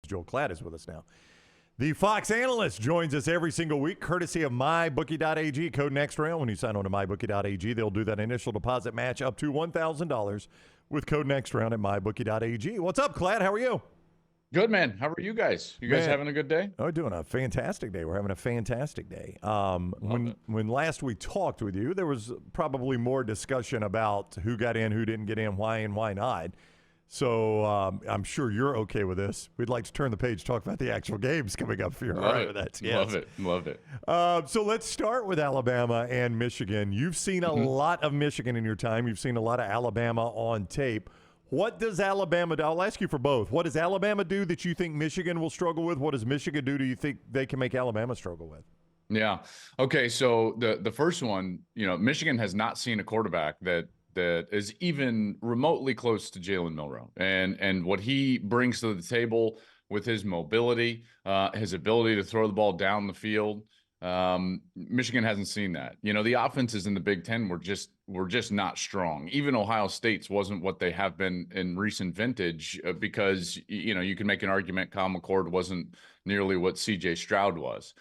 Joel Klatt is with us now. The Fox analyst joins us every single week, courtesy of MyBookie.ag. Code NEXTRAIL. When you sign on to MyBookie.ag, they'll do that initial deposit match up to $1,000 with code NEXTRAIL at MyBookie.ag. What's up, Klatt? How are you? Good, man. How are you guys? You guys having a good day? Oh, doing a fantastic day. We're having a fantastic day. When last we talked with you, there was probably more discussion about who got in, who didn't get in, why and why not. So I'm sure you're okay with this. We'd like to turn the page, talk about the actual games coming up. If you're all right with that. Yes. Love it. So let's start with Alabama and Michigan. You've seen a lot of Michigan in your time. You've seen a lot of Alabama on tape. What does Alabama do? I'll ask you for both. What does Alabama do that you think Michigan will struggle with? What does Michigan do you think they can make Alabama struggle with? Yeah. Okay, so the first one, Michigan has not seen a quarterback that is even remotely close to Jalen Milroe. And what he brings to the table with his mobility, his ability to throw the ball down the field, Michigan hasn't seen that. The offenses in the Big Ten were just not strong. Even Ohio State's wasn't what they have been in recent vintage because, you can make an argument Kyle McCord wasn't nearly what C.J. Stroud was.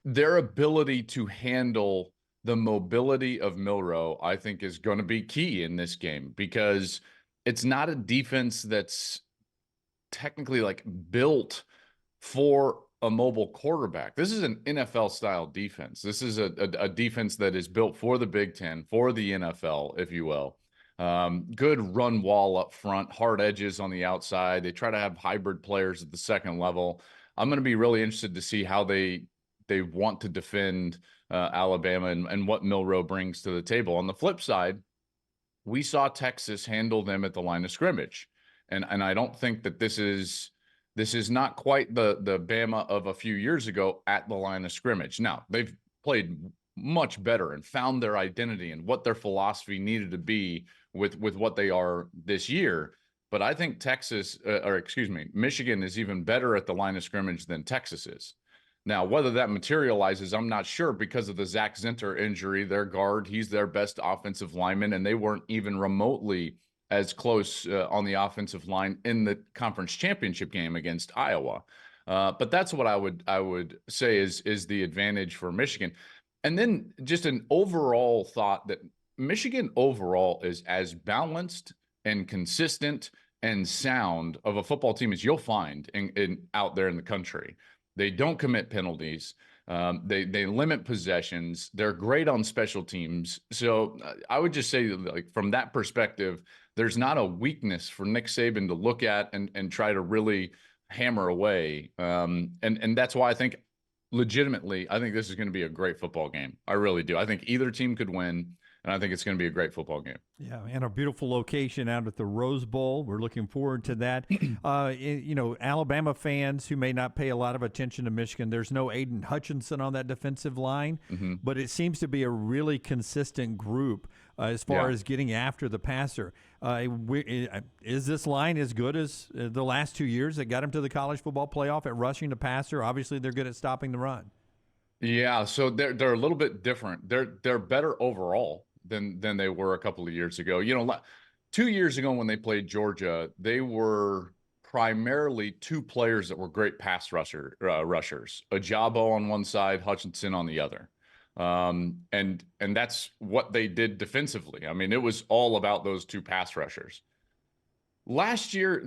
Their ability to handle the mobility of Milroe, I think, is going to be key in this game because it's not a defense that's technically built for a mobile quarterback. This is an NFL-style defense. This is a defense that is built for the Big Ten, for the NFL, if you will. Good run wall up front, hard edges on the outside. They try to have hybrid players at the second level. I'm going to be really interested to see how they want to defend Alabama and what Milroe brings to the table. On the flip side, we saw Texas handle them at the line of scrimmage. And I don't think that this is not quite the Bama of a few years ago at the line of scrimmage. Now, they've played much better and found their identity and what their philosophy needed to be with what they are this year. But I think Michigan is even better at the line of scrimmage than Texas is. Now, whether that materializes, I'm not sure because of the Zach Zinter injury. Their guard, he's their best offensive lineman, and they weren't even remotely as close on the offensive line in the conference championship game against Iowa. But that's what I would say is the advantage for Michigan. And then just an overall thought that Michigan overall is as balanced and consistent and sound of a football team as you'll find out there in the country. They don't commit penalties. They limit possessions. They're great on special teams. So I would just say, from that perspective, there's not a weakness for Nick Saban to look at and try to really hammer away. And that's why I think, legitimately, I think this is going to be a great football game. I really do. I think either team could win, and I think it's going to be a great football game. Yeah, and a beautiful location out at the Rose Bowl. We're looking forward to that. Alabama fans who may not pay a lot of attention to Michigan, there's no Aiden Hutchinson on that defensive line, but it seems to be a really consistent group as far as getting after the passer. Is this line as good as the last 2 years that got him to the college football playoff at rushing the passer? Obviously, they're good at stopping the run. Yeah, so they're a little bit different. They're better overall than they were a couple of years ago. 2 years ago when they played Georgia, they were primarily two players that were great pass rushers, Ajabo on one side, Hutchinson on the other. And that's what they did defensively. I mean, it was all about those two pass rushers. Last year,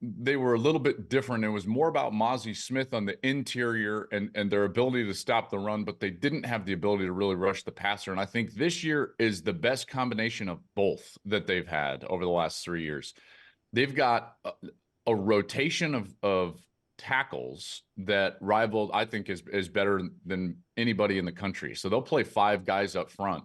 they were a little bit different. It was more about Mozzie Smith on the interior and their ability to stop the run, but they didn't have the ability to really rush the passer. And I think this year is the best combination of both that they've had over the last 3 years. They've got a rotation of tackles that rivaled, I think, is better than anybody in the country. So they'll play 5 guys up front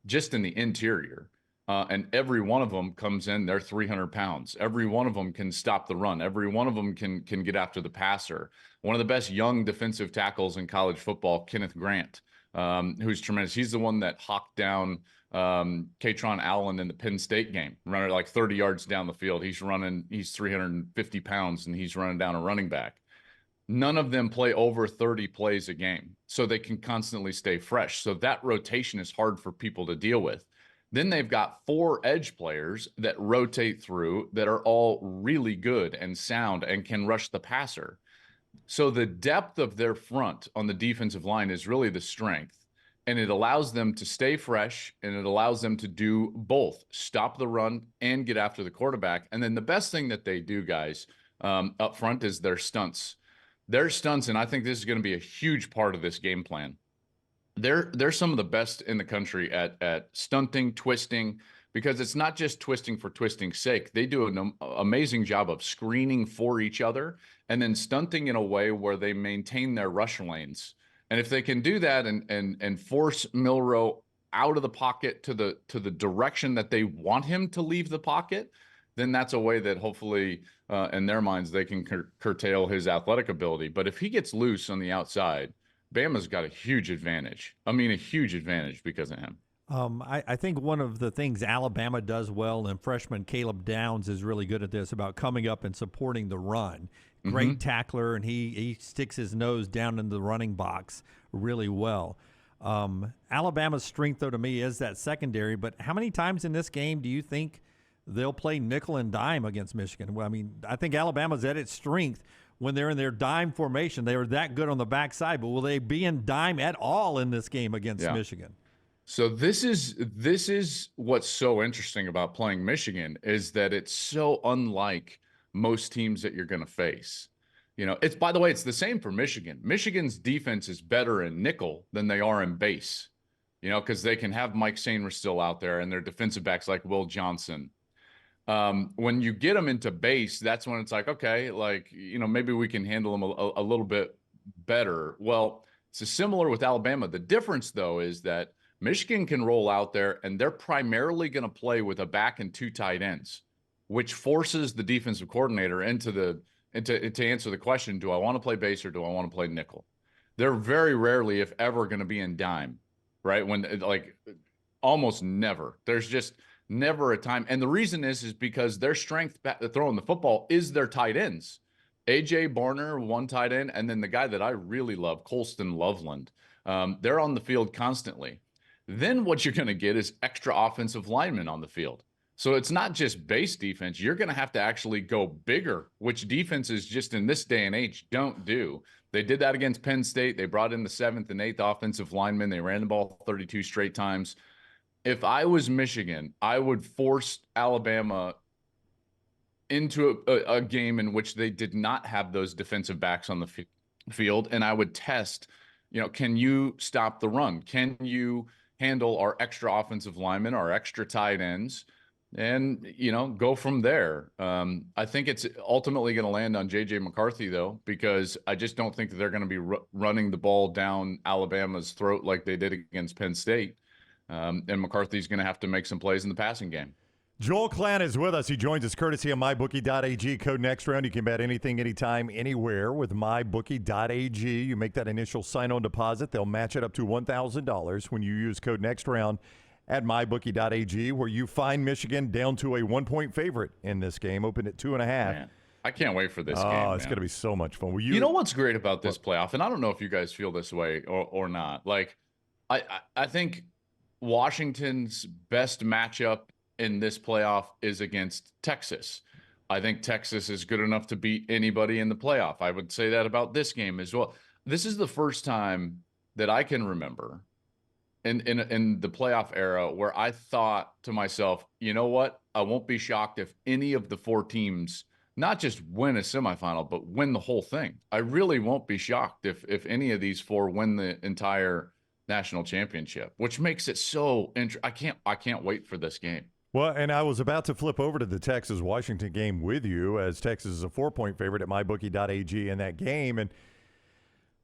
just in the interior. And every one of them comes in, they're 300 pounds. Every one of them can stop the run. Every one of them can get after the passer. One of the best young defensive tackles in college football, Kenneth Grant, who's tremendous. He's the one that hawked down Katron Allen in the Penn State game, running 30 yards down the field. He's 350 pounds, and he's running down a running back. None of them play over 30 plays a game, so they can constantly stay fresh. So that rotation is hard for people to deal with. Then they've got 4 edge players that rotate through that are all really good and sound and can rush the passer. So the depth of their front on the defensive line is really the strength. And it allows them to stay fresh, and it allows them to do both, stop the run and get after the quarterback. And then the best thing that they do, guys, up front is their stunts. Their stunts, and I think this is going to be a huge part of this game plan. They're some of the best in the country at stunting, twisting, because it's not just twisting for twisting's sake. They do an amazing job of screening for each other and then stunting in a way where they maintain their rush lanes. And if they can do that and force Milroe out of the pocket to the direction that they want him to leave the pocket, then that's a way that hopefully in their minds they can curtail his athletic ability. But if he gets loose on the outside, Bama's got a huge advantage. I mean, a huge advantage because of him. I think one of the things Alabama does well, and freshman Caleb Downs is really good at this, about coming up and supporting the run. Great tackler, and he sticks his nose down in the running box really well. Alabama's strength, though, to me, is that secondary. But how many times in this game do you think they'll play nickel and dime against Michigan? Well, I mean, I think Alabama's at its strength when they're in their dime formation. They are that good on the backside, but will they be in dime at all in this game against Michigan? So this is what's so interesting about playing Michigan, is that it's so unlike most teams that you're going to face. You know, it's, by the way, it's the same for Michigan. Michigan's defense is better in nickel than they are in base, you know, because they can have Mike Sainristil still out there and their defensive backs like Will Johnson. When you get them into base, that's when it's like, okay, like, you know, maybe we can handle them a little bit better. Well, it's similar with Alabama. The difference, though, is that Michigan can roll out there and they're primarily going to play with a back and 2 tight ends, which forces the defensive coordinator to answer the question, do I want to play base or do I want to play nickel? They're very rarely, if ever, going to be in dime, right? When, like, almost never. There's just never a time. And the reason is because their strength throwing the football is their tight ends. A.J. Barner, 1 tight end, and then the guy that I really love, Colston Loveland. They're on the field constantly. Then what you're going to get is extra offensive linemen on the field. So it's not just base defense. You're going to have to actually go bigger, which defenses just in this day and age don't do. They did that against Penn State. They brought in the 7th and 8th offensive linemen. They ran the ball 32 straight times. If I was Michigan, I would force Alabama into a game in which they did not have those defensive backs on the field, and I would test, you know, can you stop the run? Can you handle our extra offensive linemen, our extra tight ends, and, you know, go from there. I think it's ultimately going to land on J.J. McCarthy, though, because I just don't think that they're going to be running the ball down Alabama's throat like they did against Penn State. And McCarthy's going to have to make some plays in the passing game. Joel Klatt is with us. He joins us courtesy of MyBookie.ag. Code next round. You can bet anything, anytime, anywhere with MyBookie.ag. You make that initial sign-on deposit. They'll match it up to $1,000 when you use code next round at MyBookie.ag, where you find Michigan down to a 1-point favorite in this game, opened at 2.5. Man, I can't wait for this game. Oh, it's going to be so much fun. You know what's great about this playoff, and I don't know if you guys feel this way or not. Like, I think Washington's best matchup in this playoff is against Texas. I think Texas is good enough to beat anybody in the playoff. I would say that about this game as well. This is the first time that I can remember in the playoff era where I thought to myself, you know what? I won't be shocked if any of the 4 teams not just win a semifinal, but win the whole thing. I really won't be shocked if any of these 4 win the entire national championship, which makes it so interesting. I can't wait for this game. Well, and I was about to flip over to the Texas-Washington game with you, as Texas is a 4-point favorite at MyBookie.ag in that game. And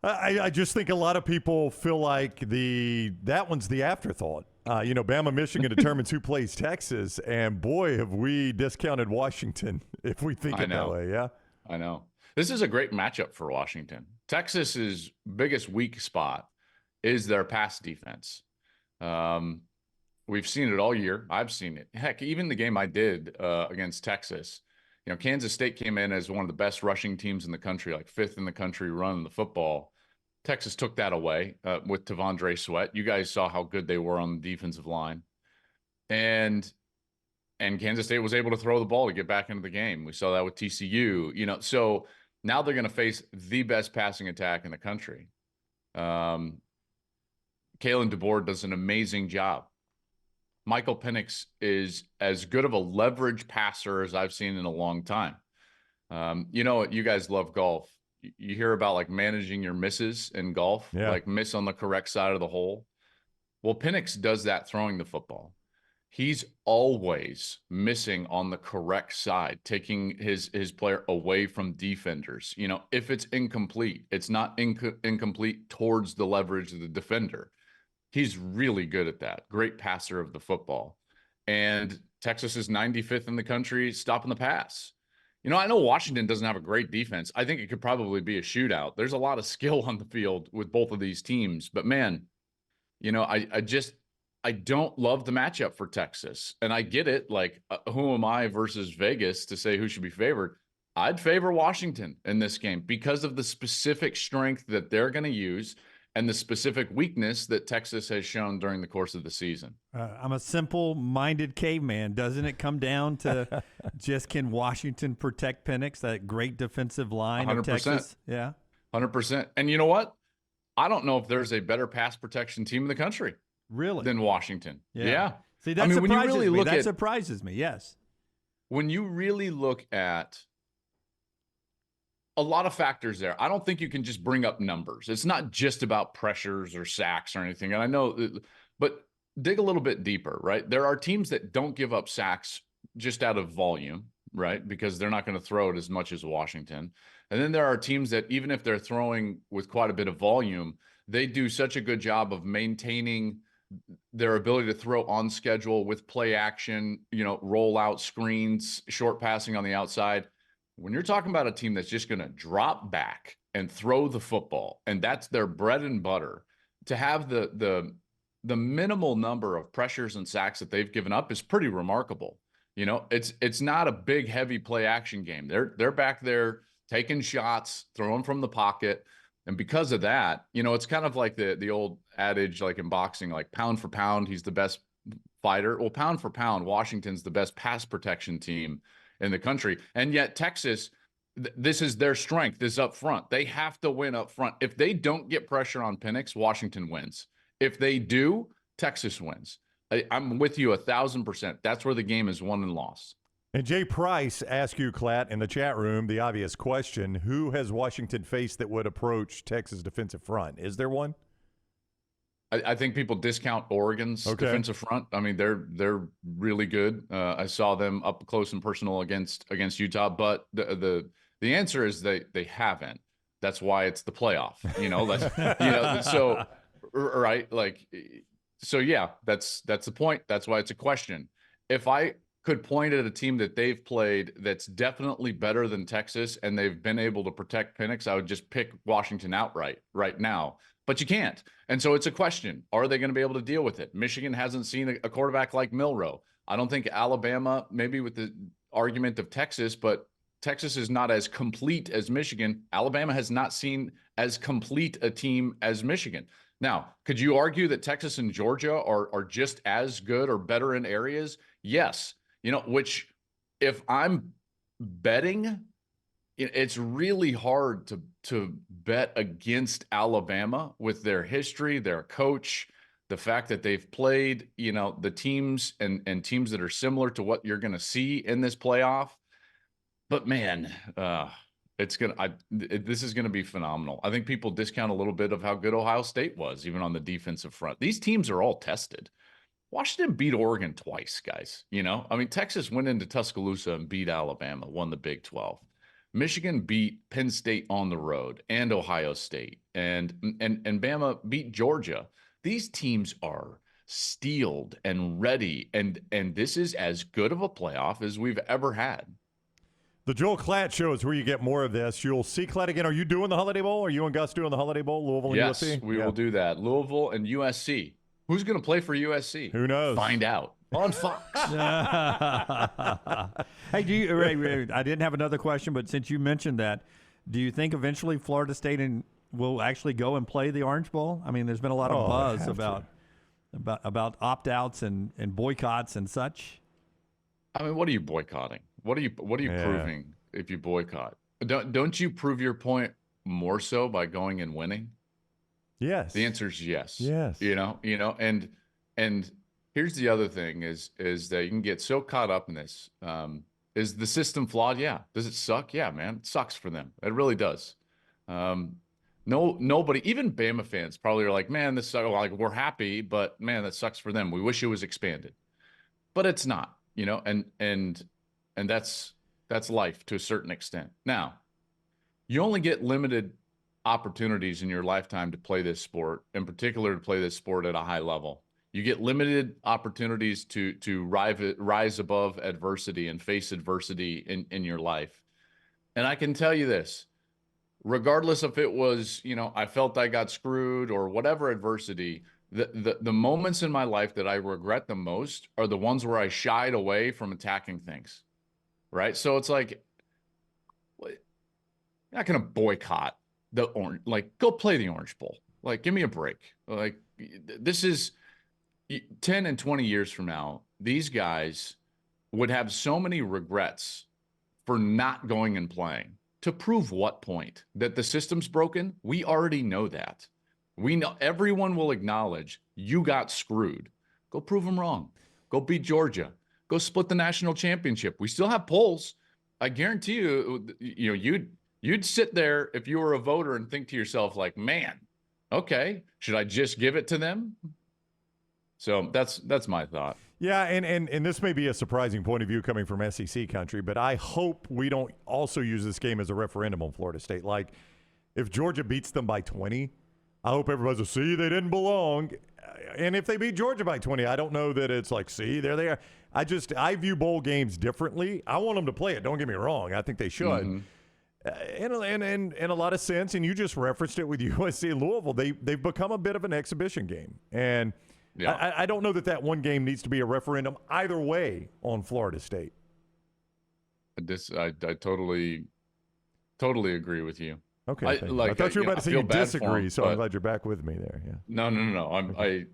I just think a lot of people feel like that one's the afterthought. You know, Bama, Michigan determines who plays Texas, and boy, have we discounted Washington if we think it that way, yeah? I know. This is a great matchup for Washington. Texas's biggest weak spot is their pass defense. We've seen it all year. I've seen it. Heck, even the game I did against Texas, you know, Kansas State came in as one of the best rushing teams in the country, like 5th in the country running the football. Texas took that away with Tavondre Sweat. You guys saw how good they were on the defensive line. And Kansas State was able to throw the ball to get back into the game. We saw that with TCU, so now they're going to face the best passing attack in the country. Kalen DeBoer does an amazing job. Michael Penix is as good of a leverage passer as I've seen in a long time. You guys love golf. You hear about like managing your misses in golf, like miss on the correct side of the hole. Well, Penix does that throwing the football. He's always missing on the correct side, taking his player away from defenders. If it's incomplete, it's not incomplete towards the leverage of the defender. He's really good at that. Great passer of the football. And Texas is 95th in the country stopping the pass. I know Washington doesn't have a great defense. I think it could probably be a shootout. There's a lot of skill on the field with both of these teams. But, man, I don't love the matchup for Texas. And I get it. Like, who am I versus Vegas to say who should be favored? I'd favor Washington in this game because of the specific strength that they're going to use and the specific weakness that Texas has shown during the course of the season. I'm a simple-minded caveman. Doesn't it come down to just can Washington protect Penix, that great defensive line 100%. of Texas? Yeah. 100%. And you know what? I don't know if there's a better pass protection team in the country. Really? Than Washington. Yeah. See, that surprises me. Yes. When you really look at a lot of factors there, I don't think you can just bring up numbers. It's not just about pressures or sacks or anything. And I know, but dig a little bit deeper, right? There are teams that don't give up sacks just out of volume, right? Because they're not going to throw it as much as Washington. And then there are teams that even if they're throwing with quite a bit of volume, they do such a good job of maintaining their ability to throw on schedule with play action, roll out screens, short passing on the outside. When you're talking about a team that's just going to drop back and throw the football, and that's their bread and butter, to have the minimal number of pressures and sacks that they've given up is pretty remarkable. It's not a big, heavy play action game. They're back there taking shots, throwing from the pocket. And because of that, it's kind of like the old adage, like in boxing, like pound for pound, he's the best fighter. Well, pound for pound, Washington's the best pass protection team in the country. And yet Texas, this is their strength, is up front. They have to win up front. If they don't get pressure on Penix, Washington wins. If they do, Texas wins. I'm with you 1,000%. That's where the game is won and lost. And Jay Price asked you, Klatt, in the chat room, the obvious question: who has Washington faced that would approach Texas defensive front? Is there one? I think people discount Oregon's defensive front. I mean, they're really good. I saw them up close and personal against Utah, but the answer is they haven't. That's why it's the playoff. So right, so yeah, that's the point. That's why it's a question. If I could point at a team that they've played that's definitely better than Texas and they've been able to protect Penix, I would just pick Washington outright right now. But you can't. And so it's a question. Are they going to be able to deal with it? Michigan hasn't seen a quarterback like Milroe. I don't think Alabama, maybe with the argument of Texas, but Texas is not as complete as Michigan. Alabama has not seen as complete a team as Michigan. Now, could you argue that Texas and Georgia are just as good or better in areas? Yes. Which if I'm betting, it's really hard to bet against Alabama with their history, their coach, the fact that they've played, the teams and teams that are similar to what you're going to see in this playoff. But man, this is going to be phenomenal. I think people discount a little bit of how good Ohio State was, even on the defensive front. These teams are all tested. Washington beat Oregon twice, guys. Texas went into Tuscaloosa and beat Alabama, won the Big 12. Michigan beat Penn State on the road and Ohio State, and Bama beat Georgia. These teams are steeled and ready, and this is as good of a playoff as we've ever had. The Joel Klatt Show is where you get more of this. You'll see Klatt again. Are you doing the Holiday Bowl? Are you and Gus doing the Holiday Bowl, Louisville and USC? Yes, we will do that. Louisville and USC. Who's going to play for USC? Who knows? Find out on Fox. Hey, I didn't have another question, but since you mentioned that, do you think eventually Florida State will actually go and play the Orange Bowl? I mean, there's been a lot of buzz about. about opt-outs and boycotts and such? I mean, what are you boycotting? What are you proving if you boycott? Don't you prove your point more so by going and winning? Yes. The answer is yes. Yes. And here's the other thing is that you can get so caught up in this. Is the system flawed? Yeah. Does it suck? Yeah, man. It sucks for them. It really does. Nobody, even Bama fans probably are like, man, this sucks. Like, we're happy, but man, that sucks for them. We wish it was expanded. But it's not, and that's life to a certain extent. Now, you only get limited opportunities in your lifetime to play this sport, in particular to play this sport at a high level. You get limited opportunities to rise above adversity and face adversity in your life. And I can tell you this, regardless if it was, I felt I got screwed or whatever adversity, the moments in my life that I regret the most are the ones where I shied away from attacking things. Right? So it's like, you're not going to boycott the orange, like, go play the Orange Bowl. Like, give me a break. Like, this is 10 and 20 years from now, these guys would have so many regrets for not going and playing. To prove what point? That the system's broken? We already know that. We know, everyone will acknowledge you got screwed. Go prove them wrong. Go beat Georgia. Go split the national championship. We still have polls. I guarantee you, you'd sit there if you were a voter and think to yourself, like, man, okay, should I just give it to them? So that's my thought. Yeah, and this may be a surprising point of view coming from SEC country, but I hope we don't also use this game as a referendum on Florida State. Like, if Georgia beats them by 20, I hope everybody's like, see, they didn't belong. And if they beat Georgia by 20, I don't know that it's like, see, there they are. I view bowl games differently. I want them to play it. Don't get me wrong. I think they should. In a lot of sense, and you just referenced it with USC and Louisville, they've become a bit of an exhibition game. And yeah. I don't know that one game needs to be a referendum either way on Florida State. I totally agree with you. Okay. I thought you were about to say you disagree, so I'm glad you're back with me there. Yeah. No.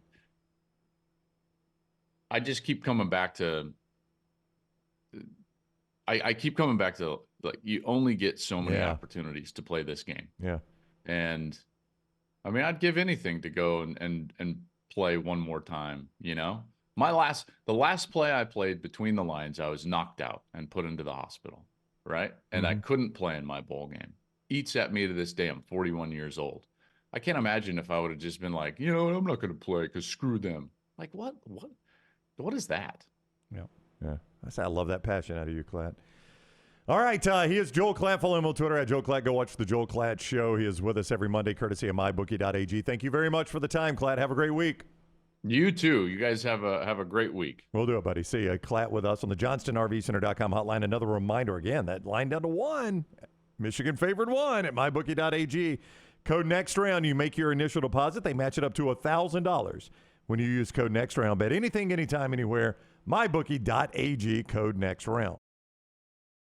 I just keep coming back to. I keep coming back to, like, you only get so many opportunities to play this game. Yeah. And I mean, I'd give anything to go and play one more time, The last play I played between the lines, I was knocked out and put into the hospital, right? And I couldn't play in my bowl game. Eats at me to this day. I'm 41 years old. I can't imagine if I would have just been like, I'm not going to play because screw them. Like, what is that? Yeah. I love that passion out of you, Klatt. All right, he is Joel Klatt. Follow him on Twitter at Joel Klatt. Go watch the Joel Klatt Show. He is with us every Monday, courtesy of mybookie.ag. Thank you very much for the time, Klatt. Have a great week. You too. You guys have a great week. We'll do it, buddy. See you. Klatt with us on the JohnstonRVCenter.com hotline. Another reminder again, that line down to 1. Michigan favored 1 at mybookie.ag. Code next round. You make your initial deposit. They match it up to $1,000 when you use code next round. Bet anything, anytime, anywhere. mybookie.ag. Code next round.